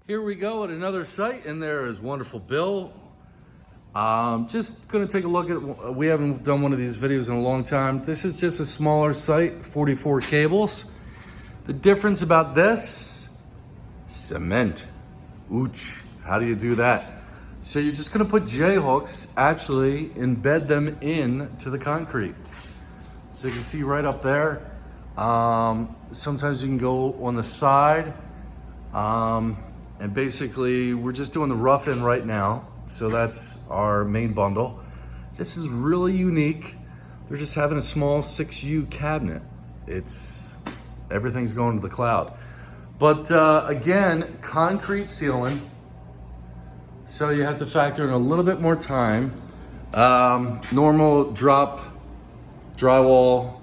Here we go at another site, and there is wonderful Bill. Just gonna take a look at, we haven't done one of these videos in a long time. This is just a smaller site, 44 cables. The difference about this, cement. Ooch, how do you do that? So you're just gonna put J-hooks, actually embed them into the concrete. So you can see right up there. Sometimes you can go on the side. And basically we're just doing the rough end right now. So that's our main bundle. This is really unique. They're just having a small 6U cabinet. Everything's going to the cloud. But again, concrete ceiling. So you have to factor in a little bit more time. Normal drop drywall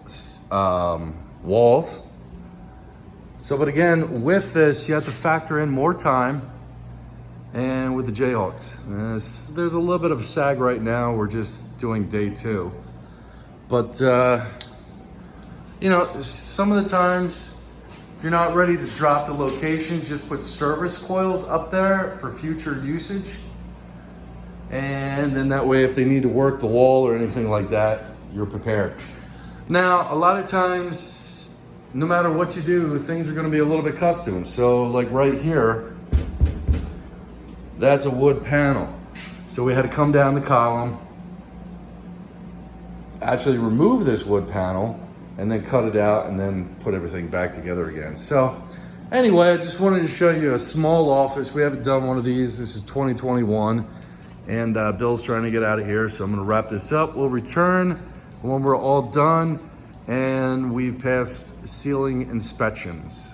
walls. So, but again, with this, you have to factor in more time, and with the J-hooks. There's a little bit of a sag right now. We're just doing day 2. But, you know, some of the times, if you're not ready to drop the locations, just put service coils up there for future usage. And then that way, if they need to work the wall or anything like that, you're prepared. Now, a lot of times, no matter what you do, things are gonna be a little bit custom. So like right here, that's a wood panel. So we had to come down the column, actually remove this wood panel, and then cut it out and then put everything back together again. So anyway, I just wanted to show you a small office. We haven't done one of these. This is 2021, and Bill's trying to get out of here. So I'm gonna wrap this up. We'll return when we're all done and we've passed ceiling inspections.